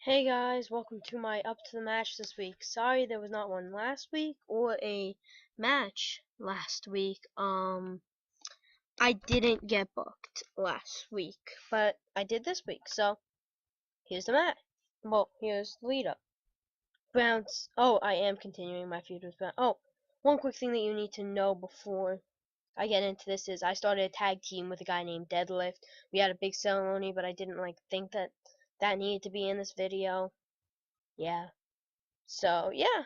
Hey guys, welcome to my up to the match this week. Sorry there was not one last week or a match last week. I didn't get booked last week, but I did this week. So here's the match. Well, here's the lead up. Browns. Oh, I am continuing my feud with Brown. Oh, one quick thing that you need to know before I get into this is I started a tag team with a guy named Deadlift. We had a big ceremony, but I didn't think that needed to be in this video. Yeah. So, yeah.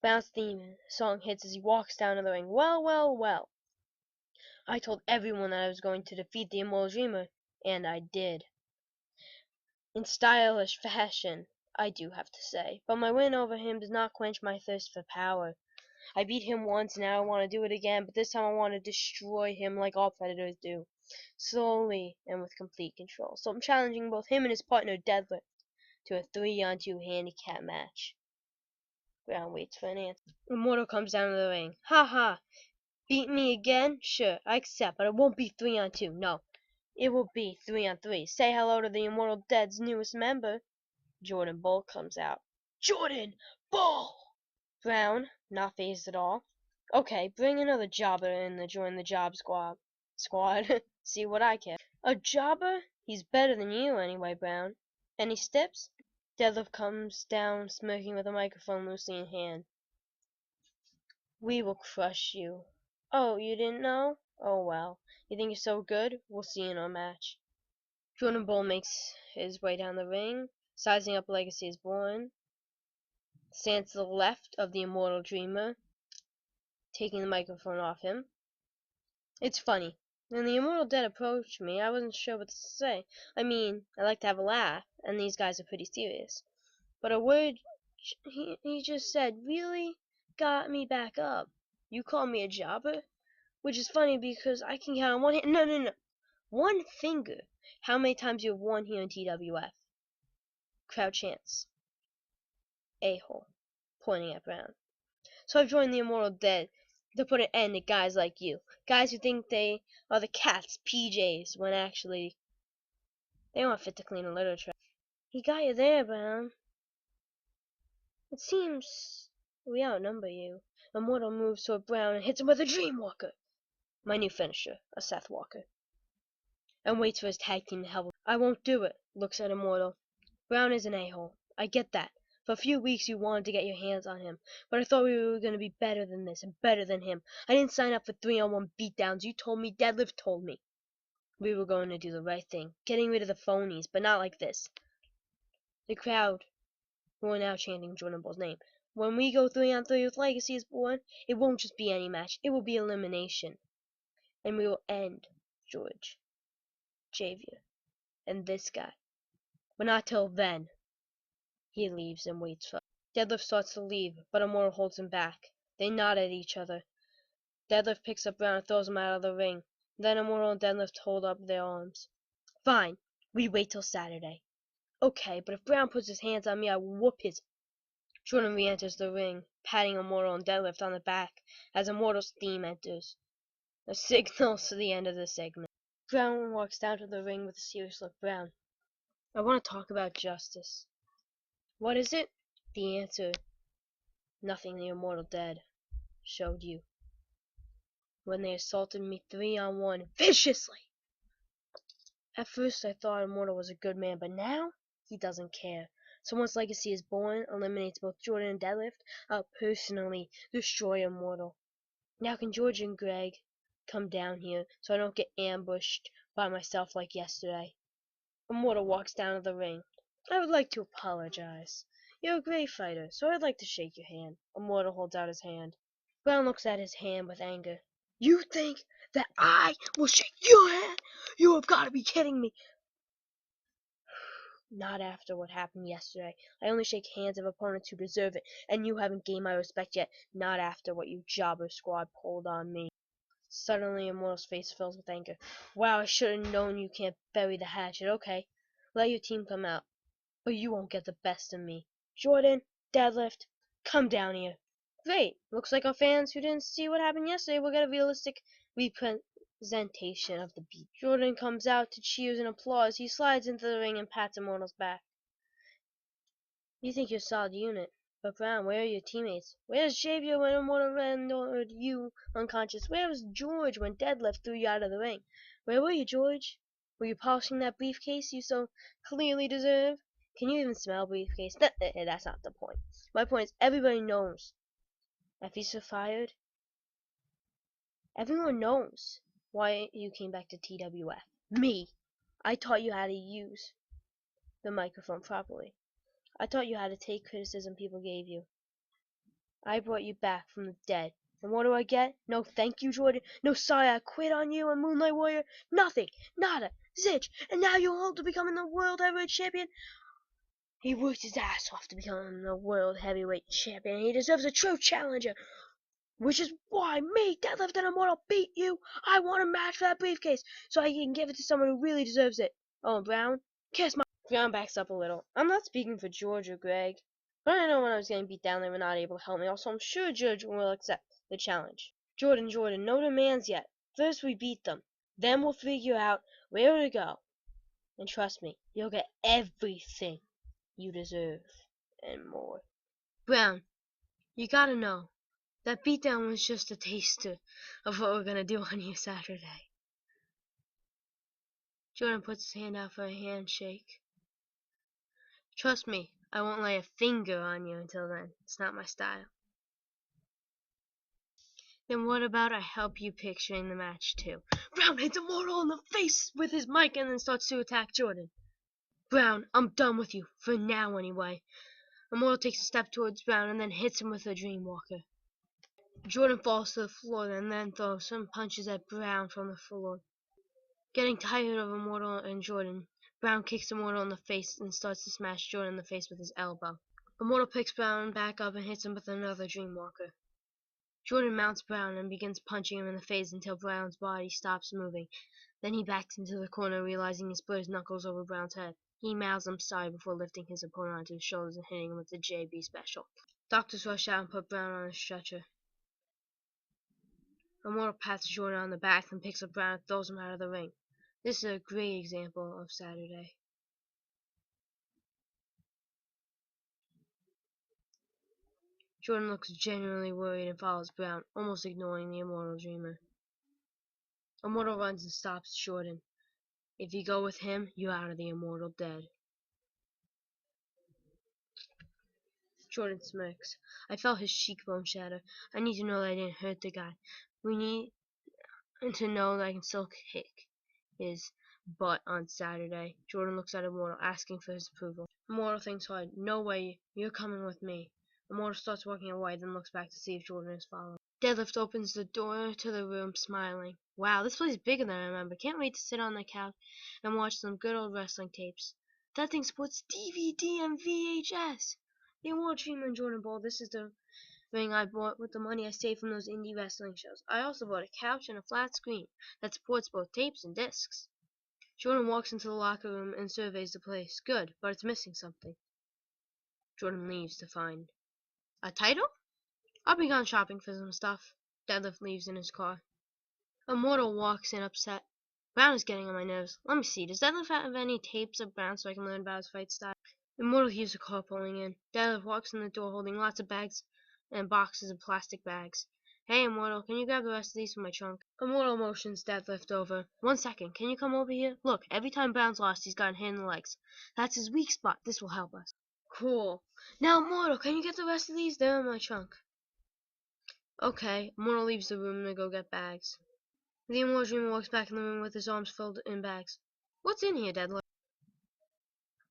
Bounce theme song hits as he walks down to the ring. Well, well, well. I told everyone that I was going to defeat the Immortal Dreamer, and I did. In stylish fashion, I do have to say. But my win over him does not quench my thirst for power. I beat him once, now I want to do it again, but this time I want to destroy him like all predators do. Slowly and with complete control. So I'm challenging both him and his partner Deadlift to a 3-on-2 handicap match. Brown waits for an answer. Immortal comes down to the ring. Ha ha! Beat me again? Sure, I accept, but it won't be 3-on-2. No, it will be 3-on-3. Say hello to the Immortal Dead's newest member. Jordan Bull comes out. Jordan Bull! Brown, not phased at all. Okay, bring another jobber in to join the job squad. See what I can. A jobber? He's better than you anyway, Brown. Any steps? Deadlift comes down, smirking with a microphone loosely in hand. We will crush you. Oh, you didn't know? Oh well. You think you're so good? We'll see in our match. Jordan Bull makes his way down the ring, sizing up Legacy is Born. Stands to the left of the Immortal Dreamer, taking the microphone off him. It's funny. When the Immortal Dead approached me, I wasn't sure what to say. I mean, I like to have a laugh, and these guys are pretty serious. But a word he just said really got me back up. You call me a jobber? Which is funny because I can count on one hand. No. One finger. How many times you have won here in TWF? Crowd chants. A-hole. Pointing at Brown. So I've joined the Immortal Dead to put an end to guys like you. Guys who think they are the cat's PJs when actually they aren't fit to clean a litter trap. He got you there, Brown. It seems we outnumber you. Immortal moves toward Brown and hits him with a Dreamwalker. My new finisher, a Seth Walker. And waits for his tag team to help him. I won't do it, looks at Immortal. Brown is an a-hole. I get that. For a few weeks you wanted to get your hands on him, but I thought we were going to be better than this and better than him. I didn't sign up for 3-on-1 beatdowns. You told me, Deadlift told me. We were going to do the right thing, getting rid of the phonies, but not like this. The crowd who are now chanting Jordan Bull's name. When we go 3-on-3 with Legacy is Born, it won't just be any match. It will be elimination. And we will end George, Javier, and this guy. But not till then. He leaves and waits for. Deadlift starts to leave, but Immortal holds him back. They nod at each other. Deadlift picks up Brown and throws him out of the ring. Then Immortal and Deadlift hold up their arms. Fine, we wait till Saturday. Okay, but if Brown puts his hands on me, I will whoop his. Jordan re-enters the ring, patting Immortal and Deadlift on the back as Immortal's theme enters. A signal to the end of the segment. Brown walks down to the ring with a serious look. Brown, I want to talk about justice. What is it? The answer. Nothing the Immortal Dead showed you. When they assaulted me 3-on-1 viciously. At first I thought Immortal was a good man, but now he doesn't care. Someone's Legacy is Born eliminates both Jordan and Deadlift. I'll personally destroy Immortal. Now can George and Greg come down here so I don't get ambushed by myself like yesterday? Immortal walks down to the ring. I would like to apologize. You're a great fighter, so I'd like to shake your hand. Immortal holds out his hand. Brown looks at his hand with anger. You think that I will shake your hand? You have got to be kidding me. Not after what happened yesterday. I only shake hands of opponents who deserve it, and you haven't gained my respect yet. Not after what you jobber squad pulled on me. Suddenly, Immortal's face fills with anger. Wow, I should have known you can't bury the hatchet. Okay, let your team come out, but you won't get the best of me. Jordan, Deadlift, come down here. Great. Looks like our fans who didn't see what happened yesterday will get a realistic representation of the beat. Jordan comes out to cheers and applause. He slides into the ring and pats Immortal's back. You think you're a solid unit. But Brown, where are your teammates? Where's Xavier when Immortal rendered you unconscious? Where was George when Deadlift threw you out of the ring? Where were you, George? Were you polishing that briefcase you so clearly deserve? Can you even smell briefcase? That's not the point. My point is everybody knows. If he's so fired, everyone knows why you came back to TWF. Me. I taught you how to use the microphone properly. I taught you how to take criticism people gave you. I brought you back from the dead. And what do I get? No thank you, Jordan. No sorry I quit on you and Moonlight Warrior. Nothing. Nada. Zitch. And now you hold to becoming the World Heavyweight Champion? He worked his ass off to become the World Heavyweight Champion. He deserves a true challenger. Which is why me, Deadlift, and Immortal beat you. I want a match for that briefcase so I can give it to someone who really deserves it. Oh, Brown? Kiss my... Brown backs up a little. I'm not speaking for George or Greg. But I know when I was getting beat down they were not able to help me. Also, I'm sure George will accept the challenge. Jordan, no demands yet. First we beat them. Then we'll figure out where to go. And trust me, you'll get everything you deserve and more. Brown, you gotta know, that beatdown was just a taster of what we're gonna do on you Saturday. Jordan puts his hand out for a handshake. Trust me, I won't lay a finger on you until then. It's not my style. Then what about I help you picturing the match too? Brown hits Immortal in the face with his mic and then starts to attack Jordan. Brown, I'm done with you, for now anyway. Immortal takes a step towards Brown and then hits him with a Dreamwalker. Jordan falls to the floor and then throws some punches at Brown from the floor. Getting tired of Immortal and Jordan, Brown kicks Immortal in the face and starts to smash Jordan in the face with his elbow. Immortal picks Brown back up and hits him with another Dreamwalker. Jordan mounts Brown and begins punching him in the face until Brown's body stops moving. Then he backs into the corner, realizing he split his knuckles over Brown's head. He mouths him sorry before lifting his opponent onto his shoulders and hitting him with the JB special. Doctors rush out and put Brown on a stretcher. Immortal pats Jordan on the back and picks up Brown and throws him out of the ring. This is a great example of Saturday. Jordan looks genuinely worried and follows Brown, almost ignoring the Immortal Dreamer. Immortal runs and stops Jordan. If you go with him, you're out of the Immortal dead. Jordan smirks. I felt his cheekbone shatter. I need to know that I didn't hurt the guy. We need to know that I can still kick his butt on Saturday. Jordan looks at Immortal, asking for his approval. Immortal thinks hard. No way, you're coming with me. Immortal starts walking away, then looks back to see if Jordan is following. Deadlift opens the door to the room, smiling. Wow, this place is bigger than I remember. Can't wait to sit on the couch and watch some good old wrestling tapes. That thing sports DVD and VHS. The Immortal Dreamer and Jordan Ball. This is the ring I bought with the money I saved from those indie wrestling shows. I also bought a couch and a flat screen that supports both tapes and discs. Jordan walks into the locker room and surveys the place. Good, but it's missing something. Jordan leaves to find a title? I'll be gone shopping for some stuff. Deadlift leaves in his car. Immortal walks in upset. Brown is getting on my nerves. Let me see, does Deadlift have any tapes of Brown so I can learn about his fight style? Immortal hears the car pulling in. Deadlift walks in the door holding lots of bags and boxes of plastic bags. Hey, Immortal, can you grab the rest of these from my trunk? Immortal motions Deadlift over. 1 second, can you come over here? Look, every time Brown's lost, he's gotten hit in the legs. That's his weak spot. This will help us. Cool. Now, Immortal, can you get the rest of these? They're in my trunk. Okay, Immortal leaves the room to go get bags. The Immortal Dreamer walks back in the room with his arms filled in bags. What's in here, Deadlift?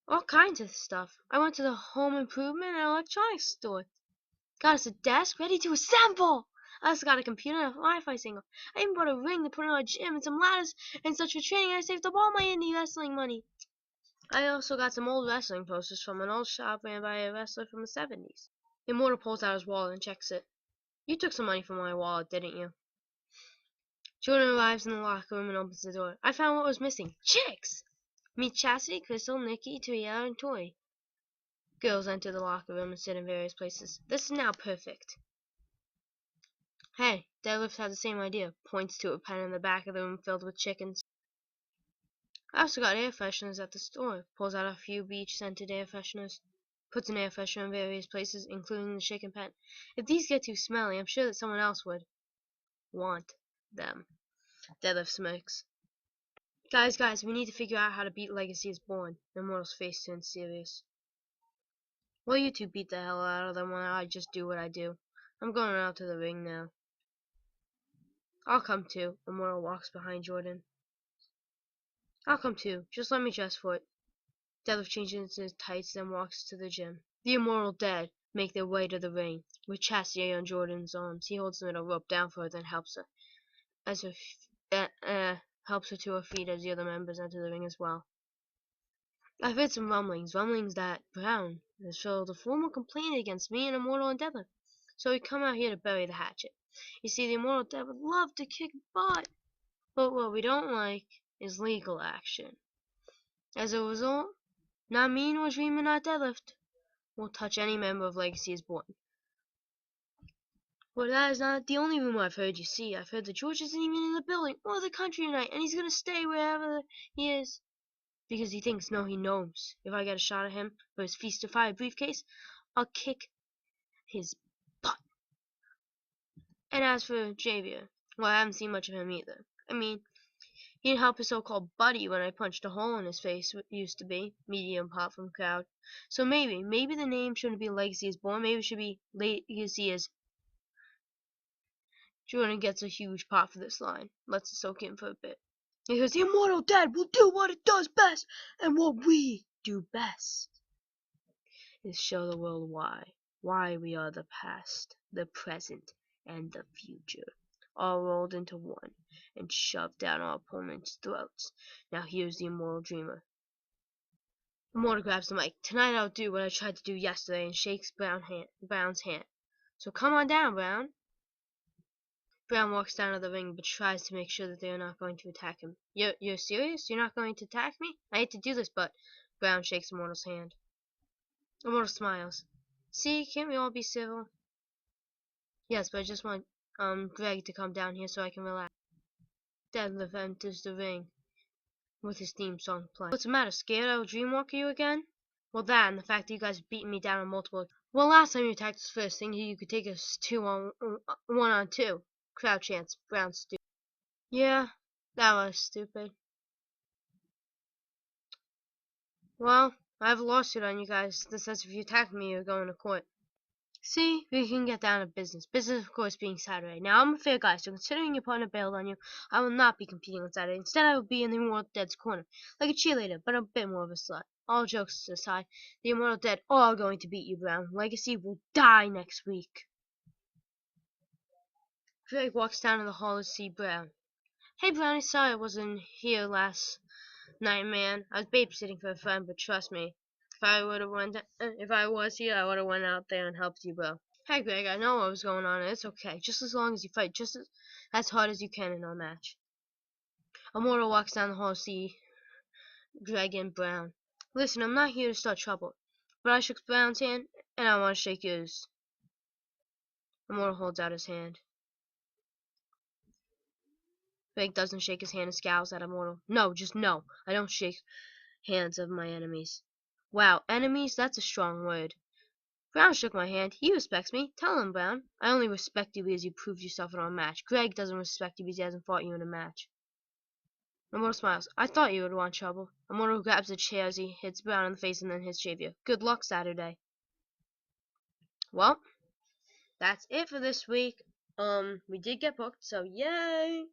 All kinds of stuff. I went to the home improvement and electronics store. Got us a desk ready to assemble! I also got a computer and a Wi-Fi signal. I even bought a ring to put in our gym and some ladders and such for training. I saved up all my indie wrestling money. I also got some old wrestling posters from an old shop ran by a wrestler from the 70s. Immortal pulls out his wallet and checks it. You took some money from my wallet, didn't you? Jordan arrives in the locker room and opens the door. I found what was missing. Chicks! Meet Chastity, Crystal, Nikki, Tuya, and Tori. Girls enter the locker room and sit in various places. This is now perfect. Hey, Deadlift had the same idea. Points to a pen in the back of the room filled with chickens. I also got air fresheners at the store. Pulls out a few beach-scented air fresheners. Puts an air freshener in various places, including the shaken pen. If these get too smelly, I'm sure that someone else would want them. Deadlift smirks. Guys, we need to figure out how to beat Legacy is Born. Immortal's face turns serious. Well, you two beat the hell out of them while I just do what I do. I'm going out to the ring now. I'll come too. Immortal walks behind Jordan. I'll come too. Just let me dress for it. Deadlift changes his tights, then walks to the gym. The Immortal Dead make their way to the ring. With Chastity on Jordan's arms, he holds the middle rope down for her, then helps her helps her to her feet as the other members enter the ring as well. I've heard some rumblings that Brown has filed a formal complaint against me and Immortal and Deadlift. So we come out here to bury the hatchet. You see, the Immortal Dead would love to kick butt, but what we don't like is legal action. As a result, not me nor Dream and not Deadlift will touch any member of Legacy is Born. But that is not the only rumor I've heard. You see, I've heard that George isn't even in the building or the country tonight, and he's gonna stay wherever he is. Because he thinks, no, he knows. If I get a shot at him for his Feast of Fire briefcase, I'll kick his butt. And as for Javier, well, I haven't seen much of him either. I mean, he didn't help his so-called buddy when I punched a hole in his face, what used to be. Medium pop from crowd. So maybe the name shouldn't be Legacy is Born. Maybe it should be Legacy is... Jordan gets a huge pop for this line. Lets it soak in for a bit. Because the Immortal Dead will do what it does best, and what we do best is show the world why we are the past, the present, and the future, all rolled into one and shoved down our opponents' throats. Now here's the Immortal Dreamer. Immortal grabs the mic. Tonight I'll do what I tried to do yesterday and shakes Brown's hand. So come on down, Brown. Brown walks down to the ring, but tries to make sure that they are not going to attack him. You're serious? You're not going to attack me? I hate to do this, but... Brown shakes Immortal's hand. Immortal smiles. See, can't we all be civil? Yes, but I just want Greg to come down here so I can relax. Deadlift enters the ring with his theme song playing. What's the matter? Scared I will dreamwalk you again? Well, that and the fact that you guys have beaten me down on multiple... Well, last time you attacked us first, thinking you could take us 1-on-2. Crowd chants. Brown stupid. Yeah, that was stupid. Well, I have a lawsuit on you guys that says if you attack me, you're going to court. See, we can get down to business. Business, of course, being Saturday. Now, I'm a fair guy, so considering your partner bailed on you, I will not be competing on Saturday. Instead, I will be in the Immortal Dead's corner, like a cheerleader, but a bit more of a slut. All jokes aside, the Immortal Dead are going to beat you, Brown. Legacy will die next week. Greg walks down to the hall to see Brown. Hey, Brownie, sorry I wasn't here last night, man. I was babysitting for a friend, but trust me, if I was here, I would have went out there and helped you, bro. Hey, Greg, I know what was going on, and it's okay. Just as long as you fight just as hard as you can in our match. Immortal walks down the hall to see Greg and Brown. Listen, I'm not here to start trouble, but I shook Brown's hand, and I want to shake yours. Immortal holds out his hand. Greg doesn't shake his hand and scowls at Immortal. No, just no. I don't shake hands of my enemies. Wow, enemies? That's a strong word. Brown shook my hand. He respects me. Tell him, Brown. I only respect you because you proved yourself in our match. Greg doesn't respect you because he hasn't fought you in a match. Immortal smiles. I thought you would want trouble. Immortal grabs a chair as he hits Brown in the face and then hits Xavier. Good luck Saturday. Well, that's it for this week. We did get booked, so yay!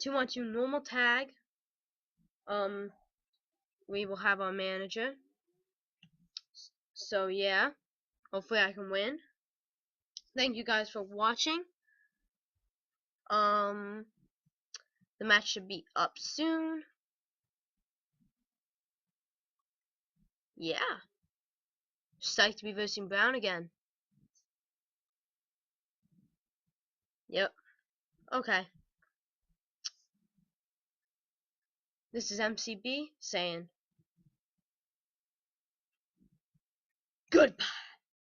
2-on-2 normal tag. We will have our manager. So yeah, hopefully I can win. Thank you guys for watching. The match should be up soon. Yeah. Psyched to be versing Brown again. Yep. Okay. This is MCB saying goodbye.